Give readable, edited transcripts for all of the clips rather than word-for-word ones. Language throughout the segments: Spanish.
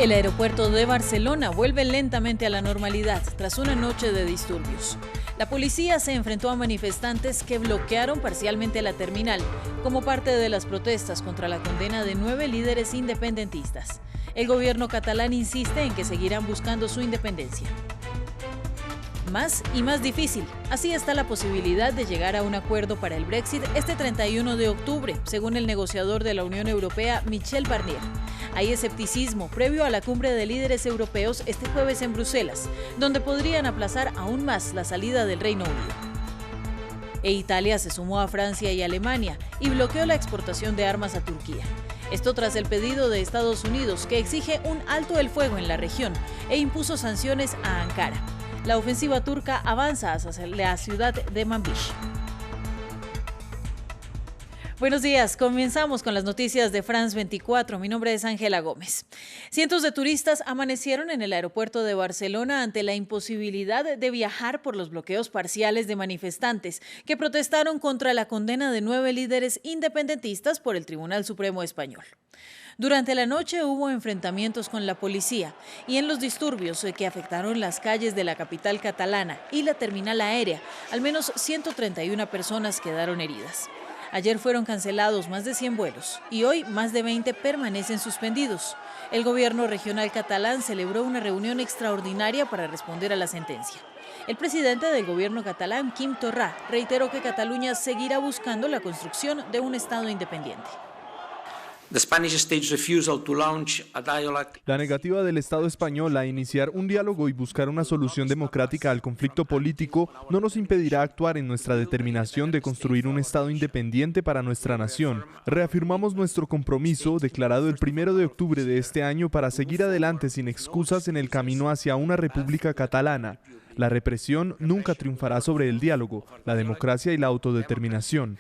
El aeropuerto de Barcelona vuelve lentamente a la normalidad tras una noche de disturbios. La policía se enfrentó a manifestantes que bloquearon parcialmente la terminal como parte de las protestas contra la condena de 9 líderes independentistas. El gobierno catalán insiste en que seguirán buscando su independencia. Más y más difícil. Así está la posibilidad de llegar a un acuerdo para el Brexit este 31 de octubre, según el negociador de la Unión Europea, Michel Barnier. Hay escepticismo previo a la cumbre de líderes europeos este jueves en Bruselas, donde podrían aplazar aún más la salida del Reino Unido. Italia se sumó a Francia y Alemania y bloqueó la exportación de armas a Turquía. Esto tras el pedido de Estados Unidos, que exige un alto el fuego en la región e impuso sanciones a Ankara. La ofensiva turca avanza hacia la ciudad de Manbij. Buenos días, comenzamos con las noticias de France 24. Mi nombre es Ángela Gómez. Cientos de turistas amanecieron en el aeropuerto de Barcelona ante la imposibilidad de viajar por los bloqueos parciales de manifestantes que protestaron contra la condena de 9 líderes independentistas por el Tribunal Supremo Español. Durante la noche hubo enfrentamientos con la policía y en los disturbios que afectaron las calles de la capital catalana y la terminal aérea, al menos 131 personas quedaron heridas. Ayer fueron cancelados más de 100 vuelos y hoy más de 20 permanecen suspendidos. El gobierno regional catalán celebró una reunión extraordinaria para responder a la sentencia. El presidente del gobierno catalán, Quim Torra, reiteró que Cataluña seguirá buscando la construcción de un Estado independiente. La negativa del Estado español a iniciar un diálogo y buscar una solución democrática al conflicto político no nos impedirá actuar en nuestra determinación de construir un Estado independiente para nuestra nación. Reafirmamos nuestro compromiso, declarado el 1 de octubre de este año, para seguir adelante sin excusas en el camino hacia una república catalana. La represión nunca triunfará sobre el diálogo, la democracia y la autodeterminación.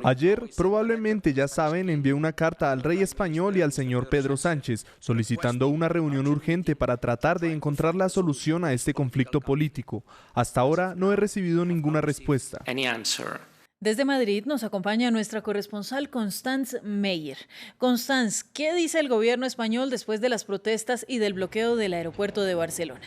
Ayer, probablemente ya saben, envié una carta al rey español y al señor Pedro Sánchez solicitando una reunión urgente para tratar de encontrar la solución a este conflicto político. Hasta ahora no he recibido ninguna respuesta. Desde Madrid nos acompaña nuestra corresponsal Constance Meyer. Constance, ¿qué dice el gobierno español después de las protestas y del bloqueo del aeropuerto de Barcelona?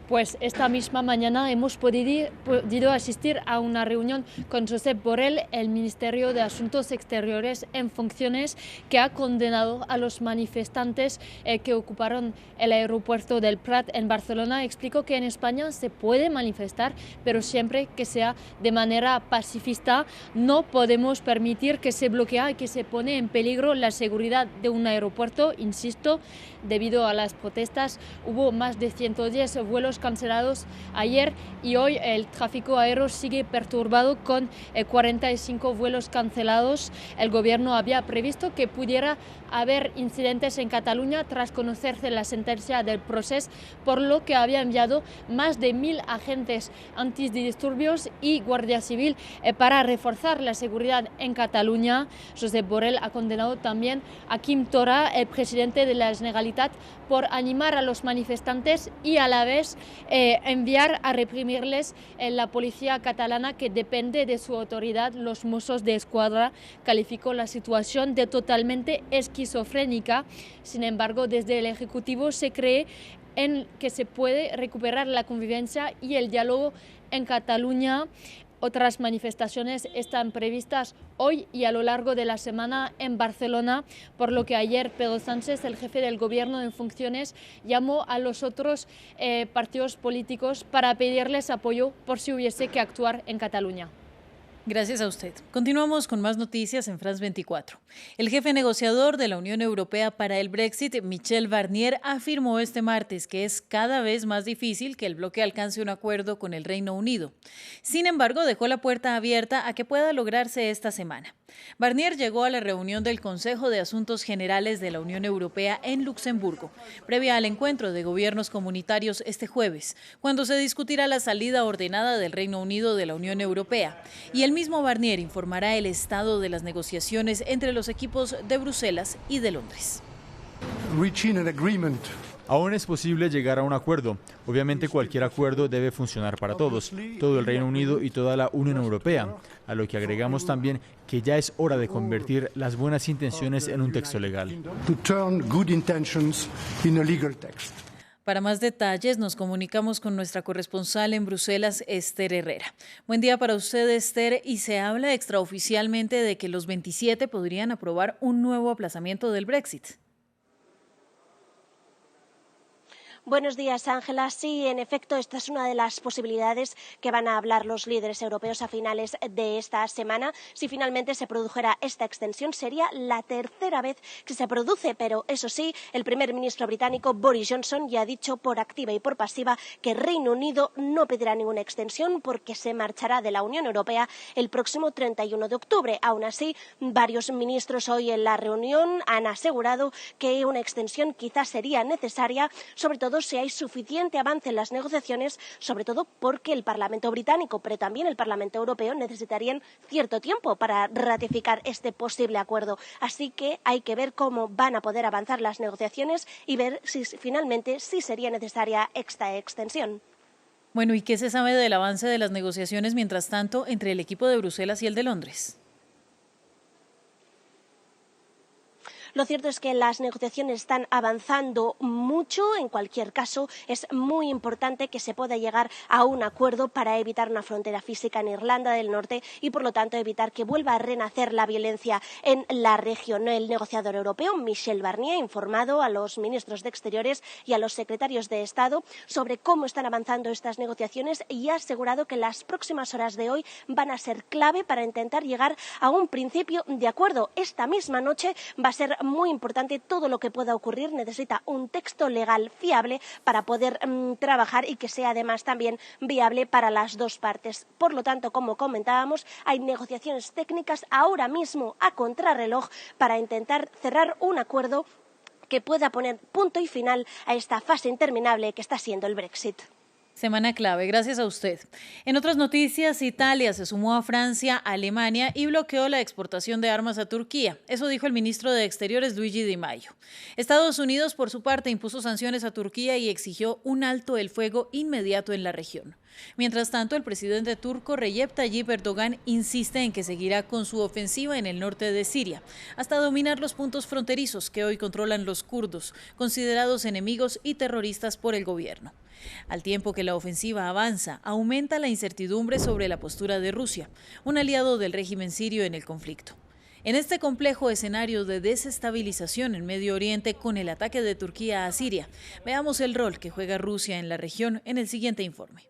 Pues esta misma mañana hemos podido asistir a una reunión con Josep Borrell, el Ministerio de Asuntos Exteriores en funciones, que ha condenado a los manifestantes que ocuparon el aeropuerto del Prat en Barcelona. Explicó que en España se puede manifestar, pero siempre que sea de manera pacifista. No podemos permitir que se bloquee y que se pone en peligro la seguridad de un aeropuerto. Insisto, debido a las protestas hubo más de 110 vuelos cancelados ayer y hoy el tráfico aéreo sigue perturbado con 45 vuelos cancelados. El gobierno había previsto que pudiera haber incidentes en Cataluña tras conocerse la sentencia del procés, por lo que había enviado más de 1000 agentes antidisturbios y Guardia Civil para reforzar la seguridad en Cataluña. Josep Borrell ha condenado también a Quim Torra, el presidente de la Generalitat, por animar a los manifestantes y a la vez enviar a reprimirles la policía catalana, que depende de su autoridad. Los Mossos de Escuadra calificó la situación de totalmente esquizofrénica. Sin embargo, desde el Ejecutivo se cree en que se puede recuperar la convivencia y el diálogo en Cataluña. Otras manifestaciones están previstas hoy y a lo largo de la semana en Barcelona, por lo que ayer Pedro Sánchez, el jefe del gobierno en funciones, llamó a los otros partidos políticos para pedirles apoyo por si hubiese que actuar en Cataluña. Gracias a usted. Continuamos con más noticias en France 24. El jefe negociador de la Unión Europea para el Brexit, Michel Barnier, afirmó este martes que es cada vez más difícil que el bloque alcance un acuerdo con el Reino Unido. Sin embargo, dejó la puerta abierta a que pueda lograrse esta semana. Barnier llegó a la reunión del Consejo de Asuntos Generales de la Unión Europea en Luxemburgo, previa al encuentro de gobiernos comunitarios este jueves, cuando se discutirá la salida ordenada del Reino Unido de la Unión Europea. Y el mismo Barnier informará el estado de las negociaciones entre los equipos de Bruselas y de Londres. Aún es posible llegar a un acuerdo. Obviamente cualquier acuerdo debe funcionar para todos, todo el Reino Unido y toda la Unión Europea, a lo que agregamos también que ya es hora de convertir las buenas intenciones en un texto legal. Para más detalles nos comunicamos con nuestra corresponsal en Bruselas, Esther Herrera. Buen día para usted, Esther, y se habla extraoficialmente de que los 27 podrían aprobar un nuevo aplazamiento del Brexit. Buenos días, Ángela. Sí, en efecto, esta es una de las posibilidades que van a hablar los líderes europeos a finales de esta semana. Si finalmente se produjera esta extensión, sería la tercera vez que se produce, pero eso sí, el primer ministro británico Boris Johnson ya ha dicho por activa y por pasiva que Reino Unido no pedirá ninguna extensión porque se marchará de la Unión Europea el próximo 31 de octubre. Aún así, varios ministros hoy en la reunión han asegurado que una extensión quizás sería necesaria, sobre todo si hay suficiente avance en las negociaciones, sobre todo porque el Parlamento británico, pero también el Parlamento europeo necesitarían cierto tiempo para ratificar este posible acuerdo. Así que hay que ver cómo van a poder avanzar las negociaciones y ver si finalmente sí sería necesaria esta extensión. Bueno, ¿y qué se sabe del avance de las negociaciones mientras tanto entre el equipo de Bruselas y el de Londres? Lo cierto es que las negociaciones están avanzando mucho. En cualquier caso, es muy importante que se pueda llegar a un acuerdo para evitar una frontera física en Irlanda del Norte y, por lo tanto, evitar que vuelva a renacer la violencia en la región. El negociador europeo, Michel Barnier, ha informado a los ministros de Exteriores y a los secretarios de Estado sobre cómo están avanzando estas negociaciones y ha asegurado que las próximas horas de hoy van a ser clave para intentar llegar a un principio de acuerdo. Esta misma noche va a ser muy importante. Todo lo que pueda ocurrir necesita un texto legal fiable para poder trabajar y que sea además también viable para las dos partes. Por lo tanto, como comentábamos, hay negociaciones técnicas ahora mismo a contrarreloj para intentar cerrar un acuerdo que pueda poner punto y final a esta fase interminable que está siendo el Brexit. Semana clave, gracias a usted. En otras noticias, Italia se sumó a Francia, Alemania y bloqueó la exportación de armas a Turquía. Eso dijo el ministro de Exteriores, Luigi Di Maio. Estados Unidos, por su parte, impuso sanciones a Turquía y exigió un alto el fuego inmediato en la región. Mientras tanto, el presidente turco Recep Tayyip Erdogan insiste en que seguirá con su ofensiva en el norte de Siria, hasta dominar los puntos fronterizos que hoy controlan los kurdos, considerados enemigos y terroristas por el gobierno. Al tiempo que la ofensiva avanza, aumenta la incertidumbre sobre la postura de Rusia, un aliado del régimen sirio en el conflicto. En este complejo escenario de desestabilización en Medio Oriente con el ataque de Turquía a Siria, veamos el rol que juega Rusia en la región en el siguiente informe.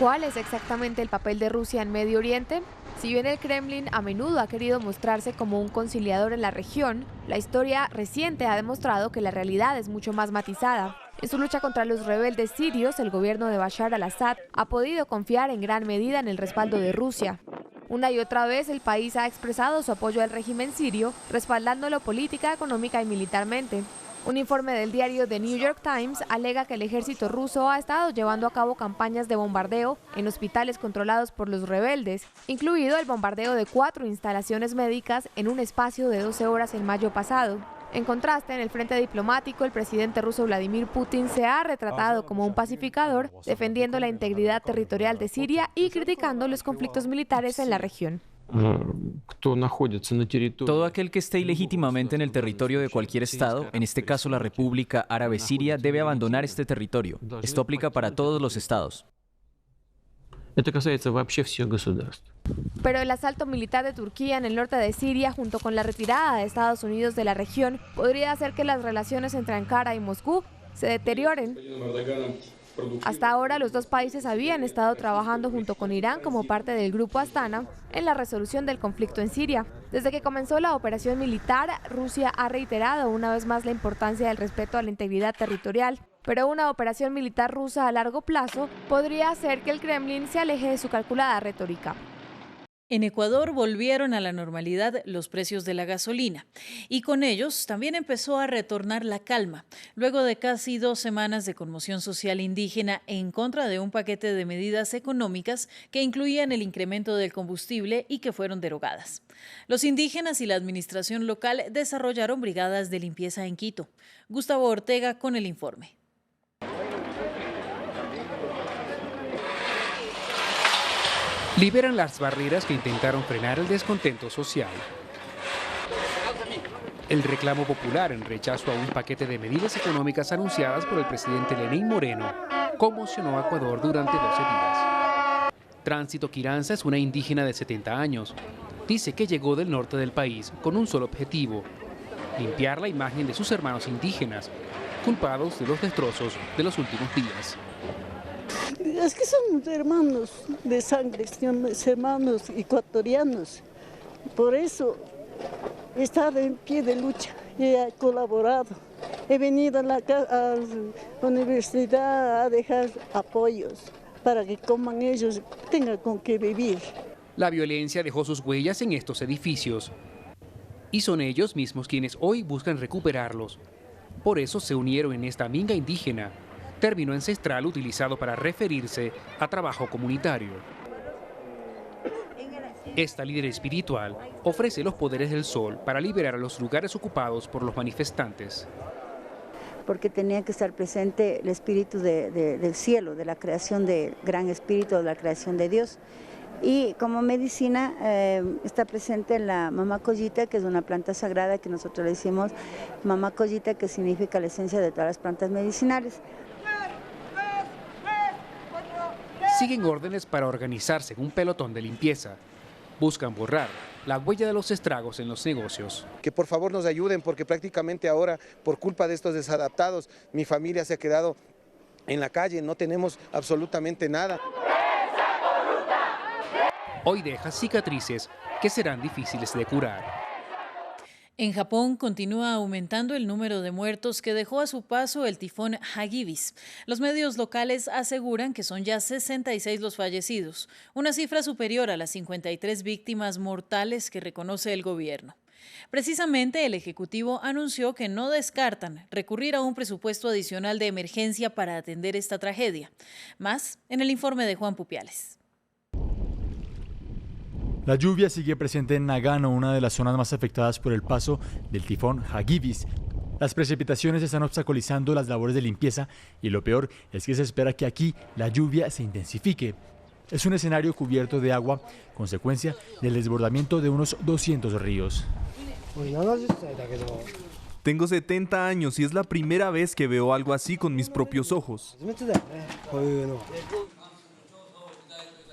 ¿Cuál es exactamente el papel de Rusia en Medio Oriente? Si bien el Kremlin a menudo ha querido mostrarse como un conciliador en la región, la historia reciente ha demostrado que la realidad es mucho más matizada. En su lucha contra los rebeldes sirios, el gobierno de Bashar al-Assad ha podido confiar en gran medida en el respaldo de Rusia. Una y otra vez el país ha expresado su apoyo al régimen sirio, respaldándolo política, económica y militarmente. Un informe del diario The New York Times alega que el ejército ruso ha estado llevando a cabo campañas de bombardeo en hospitales controlados por los rebeldes, incluido el bombardeo de 4 instalaciones médicas en un espacio de 12 horas en mayo pasado. En contraste, en el frente diplomático, el presidente ruso Vladimir Putin se ha retratado como un pacificador, defendiendo la integridad territorial de Siria y criticando los conflictos militares en la región. Todo aquel que esté ilegítimamente en el territorio de cualquier estado, en este caso la República Árabe Siria, debe abandonar este territorio. Esto aplica para todos los estados. Pero el asalto militar de Turquía en el norte de Siria, junto con la retirada de Estados Unidos de la región, podría hacer que las relaciones entre Ankara y Moscú se deterioren. Hasta ahora, los dos países habían estado trabajando junto con Irán como parte del Grupo Astana en la resolución del conflicto en Siria. Desde que comenzó la operación militar, Rusia ha reiterado una vez más la importancia del respeto a la integridad territorial. Pero una operación militar rusa a largo plazo podría hacer que el Kremlin se aleje de su calculada retórica. En Ecuador volvieron a la normalidad los precios de la gasolina y con ellos también empezó a retornar la calma, luego de casi 2 semanas de conmoción social indígena en contra de un paquete de medidas económicas que incluían el incremento del combustible y que fueron derogadas. Los indígenas y la administración local desarrollaron brigadas de limpieza en Quito. Gustavo Ortega con el informe. Liberan las barreras que intentaron frenar el descontento social. El reclamo popular en rechazo a un paquete de medidas económicas anunciadas por el presidente Lenín Moreno conmocionó a Ecuador durante 12 días. Tránsito Quiranza es una indígena de 70 años. Dice que llegó del norte del país con un solo objetivo: limpiar la imagen de sus hermanos indígenas, culpados de los destrozos de los últimos días. Es que somos hermanos de sangre, somos hermanos ecuatorianos. Por eso he estado en pie de lucha, he colaborado. He venido a la universidad a dejar apoyos para que coman ellos, tengan con qué vivir. La violencia dejó sus huellas en estos edificios y son ellos mismos quienes hoy buscan recuperarlos. Por eso se unieron en esta minga indígena, término ancestral utilizado para referirse a trabajo comunitario. Esta líder espiritual ofrece los poderes del sol para liberar a los lugares ocupados por los manifestantes. Porque tenía que estar presente el espíritu del cielo, de la creación del gran espíritu, de la creación de Dios. Y como medicina está presente la mamacollita, que es una planta sagrada que nosotros le decimos mamacollita, que significa la esencia de todas las plantas medicinales. Siguen órdenes para organizarse en un pelotón de limpieza. Buscan borrar la huella de los estragos en los negocios. Que por favor nos ayuden, porque prácticamente ahora, por culpa de estos desadaptados, mi familia se ha quedado en la calle, no tenemos absolutamente nada. Hoy deja cicatrices que serán difíciles de curar. En Japón continúa aumentando el número de muertos que dejó a su paso el tifón Hagibis. Los medios locales aseguran que son ya 66 los fallecidos, una cifra superior a las 53 víctimas mortales que reconoce el gobierno. Precisamente el Ejecutivo anunció que no descartan recurrir a un presupuesto adicional de emergencia para atender esta tragedia. Más en el informe de Juan Pupiales. La lluvia sigue presente en Nagano, una de las zonas más afectadas por el paso del tifón Hagibis. Las precipitaciones están obstaculizando las labores de limpieza y lo peor es que se espera que aquí la lluvia se intensifique. Es un escenario cubierto de agua, consecuencia del desbordamiento de unos 200 ríos. Tengo 70 años y es la primera vez que veo algo así con mis propios ojos.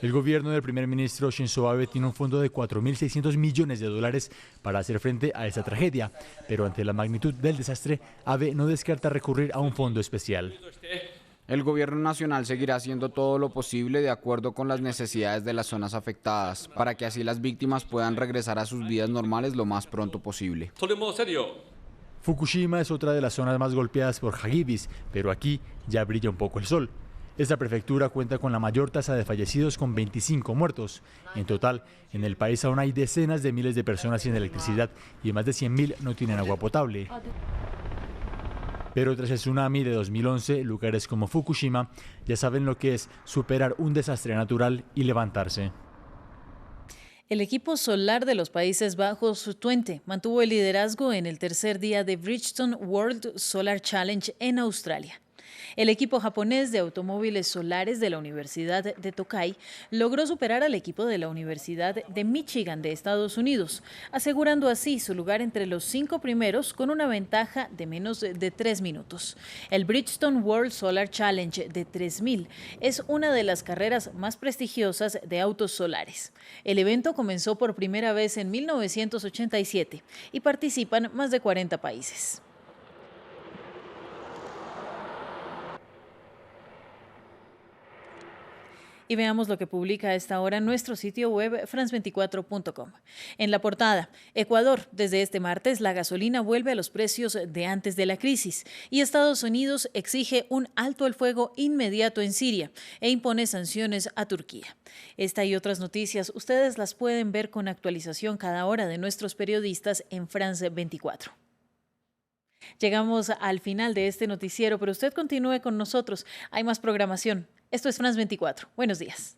El gobierno del primer ministro Shinzo Abe tiene un fondo de $4.600 millones para hacer frente a esta tragedia, pero ante la magnitud del desastre, Abe no descarta recurrir a un fondo especial. El gobierno nacional seguirá haciendo todo lo posible de acuerdo con las necesidades de las zonas afectadas, para que así las víctimas puedan regresar a sus vidas normales lo más pronto posible. Fukushima es otra de las zonas más golpeadas por Hagibis, pero aquí ya brilla un poco el sol. Esta prefectura cuenta con la mayor tasa de fallecidos, con 25 muertos. En total, en el país aún hay decenas de miles de personas sin electricidad y más de 100.000 no tienen agua potable. Pero tras el tsunami de 2011, lugares como Fukushima ya saben lo que es superar un desastre natural y levantarse. El equipo solar de los Países Bajos, Twente, mantuvo el liderazgo en el tercer día de Bridgestone World Solar Challenge en Australia. El equipo japonés de automóviles solares de la Universidad de Tokai logró superar al equipo de la Universidad de Michigan de Estados Unidos, asegurando así su lugar entre los 5 primeros con una ventaja de menos de 3 minutos. El Bridgestone World Solar Challenge de 3000 es una de las carreras más prestigiosas de autos solares. El evento comenzó por primera vez en 1987 y participan más de 40 países. Y veamos lo que publica a esta hora en nuestro sitio web france24.com. En la portada, Ecuador, desde este martes la gasolina vuelve a los precios de antes de la crisis y Estados Unidos exige un alto el fuego inmediato en Siria e impone sanciones a Turquía. Esta y otras noticias ustedes las pueden ver con actualización cada hora de nuestros periodistas en France 24. Llegamos al final de este noticiero, pero usted continúe con nosotros. Hay más programación. Esto es France 24. Buenos días.